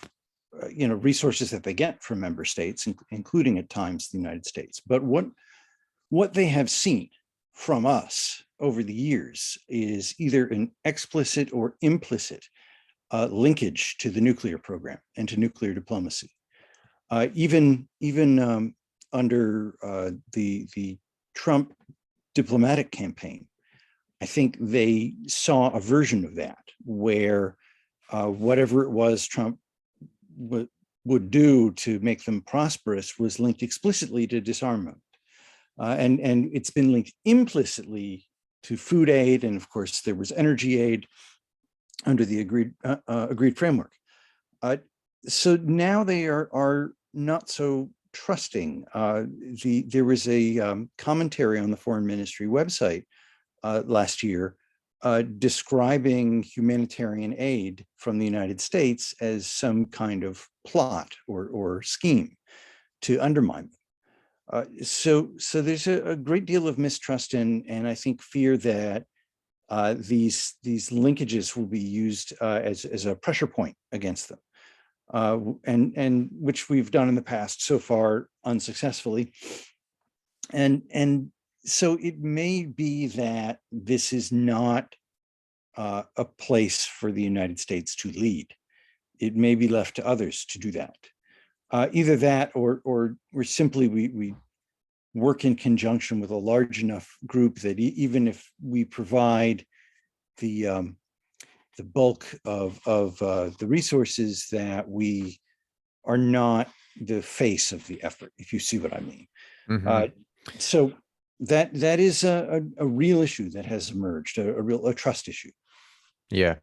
Speaker 3: resources that they get from member states, including at times the United States. But what they have seen from us over the years is either an explicit or implicit linkage to the nuclear program and to nuclear diplomacy. Even under the Trump diplomatic campaign, I think they saw a version of that where whatever it was Trump would do to make them prosperous was linked explicitly to disarmament. And it's been linked implicitly to food aid, and of course there was energy aid under the agreed framework. So now they are not so trusting. There was a commentary on the Foreign Ministry website last year describing humanitarian aid from the United States as some kind of plot or scheme to undermine them. So there's a great deal of mistrust and I think fear that these linkages will be used as a pressure point against them, and which we've done in the past so far unsuccessfully. And so it may be that this is not a place for the United States to lead. It may be left to others to do that. Either that or simply we work in conjunction with a large enough group that even if we provide the bulk of the resources, that we are not the face of the effort, if you see what I mean.
Speaker 1: Mhm.
Speaker 3: So that is a real issue that has emerged, a real trust issue.
Speaker 1: Yeah.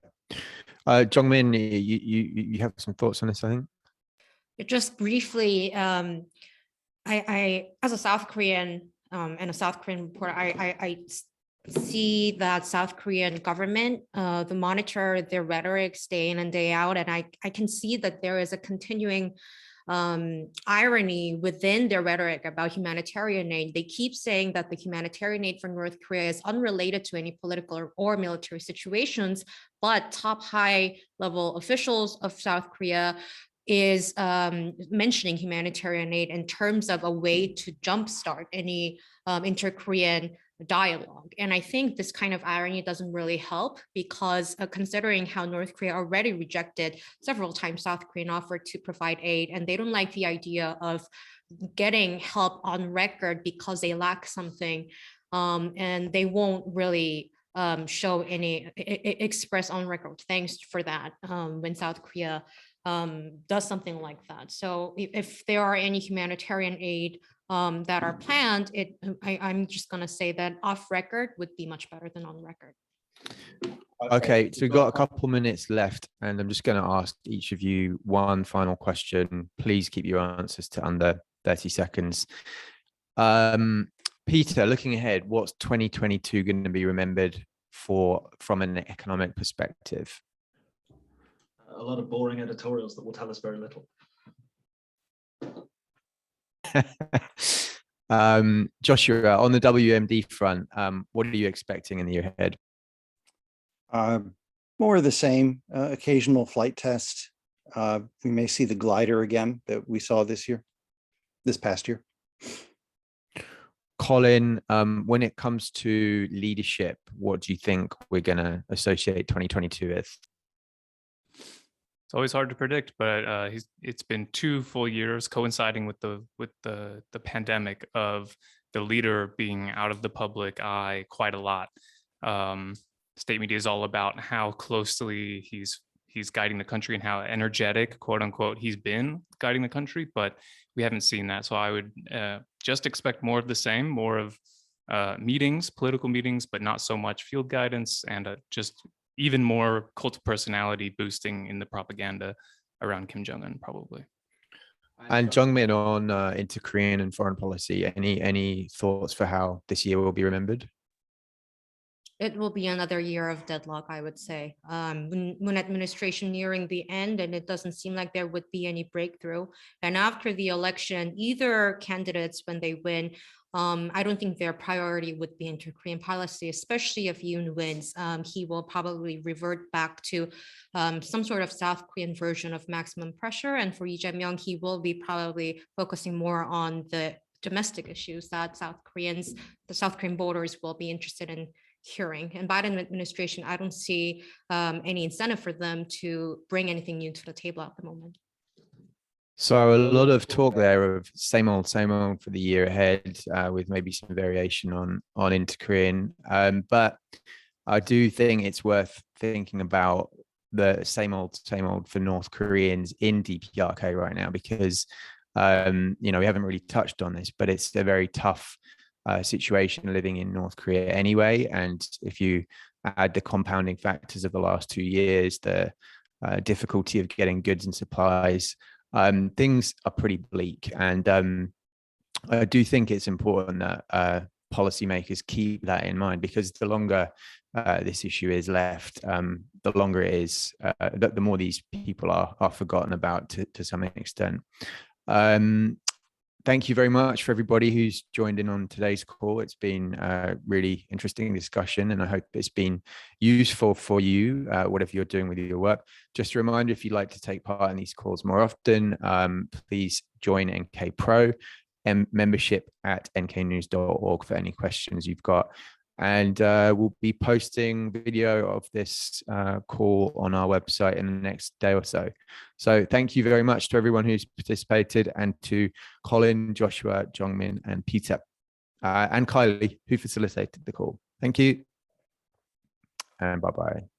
Speaker 1: Jeongmin, you have some thoughts on this, I think?
Speaker 5: Just briefly, I as a South Korean and a South Korean reporter, I see that South Korean government, the monitor their rhetoric day in and day out, and I can see that there is a continuing irony within their rhetoric about humanitarian aid. They keep saying that the humanitarian aid for North Korea is unrelated to any political or military situations, but top high level officials of South Korea is mentioning humanitarian aid in terms of a way to jumpstart any inter-Korean dialogue. And I think this kind of irony doesn't really help, because considering how North Korea already rejected several times South Korean offer to provide aid, and they don't like the idea of getting help on record because they lack something, and they won't really show any express on record thanks for that when South Korea does something like that. So if there are any humanitarian aid that are planned, I'm just going to say that off record would be much better than on record.
Speaker 1: Okay, so we've got a couple minutes left, and I'm just going to ask each of you one final question. Please keep your answers to under 30 seconds. Peter, looking ahead, what's 2022 going to be remembered for from an economic perspective?
Speaker 4: A lot of boring editorials that will tell us very little.
Speaker 1: Joshua, on the WMD front, what are you expecting in the year ahead?
Speaker 3: More of the same, occasional flight test. We may see the glider again that we saw this past year.
Speaker 1: Colin, when it comes to leadership, what do you think we're going to associate 2022 with?
Speaker 2: It's always hard to predict, but it's been 2 full years coinciding with the pandemic of the leader being out of the public eye quite a lot. State media is all about how closely he's guiding the country and how energetic, quote unquote, he's been guiding the country, but we haven't seen that. So I would just expect more of the same, more of meetings, political meetings, but not so much field guidance, and just even more cult of personality boosting in the propaganda around Kim Jong Un, probably.
Speaker 1: And Jeongmin, on inter-Korean and foreign policy, any thoughts for how this year will be remembered?
Speaker 5: It will be another year of deadlock, I would say. Moon administration nearing the end, and it doesn't seem like there would be any breakthrough. And after the election, either candidates, when they win, I don't think their priority would be inter-Korean policy, especially if Yoon wins. He will probably revert back to some sort of South Korean version of maximum pressure. And for Lee Jae-myung, he will be probably focusing more on the domestic issues that the South Korean voters will be interested in hearing. And Biden administration, I don't see any incentive for them to bring anything new to the table at the moment.
Speaker 1: So a lot of talk there of same old for the year ahead, with maybe some variation on inter-Korean. But I do think it's worth thinking about the same old for North Koreans in DPRK right now, because we haven't really touched on this, but it's a very tough situation living in North Korea anyway. And if you add the compounding factors of the last 2 years, the difficulty of getting goods and supplies, things are pretty bleak. And I do think it's important that policymakers keep that in mind, because the longer this issue is left, the longer it is, the more these people are forgotten about to some extent. Thank you very much for everybody who's joined in on today's call. It's been a really interesting discussion, and I hope it's been useful for you, whatever you're doing with your work. Just a reminder, if you'd like to take part in these calls more often, please join NK Pro and membership at nknews.org for any questions you've got. And we'll be posting video of this call on our website in the next day or so. So thank you very much to everyone who's participated, and to Colin, Joshua, Jeongmin, and Peter, and Kylie, who facilitated the call. Thank you, and bye-bye.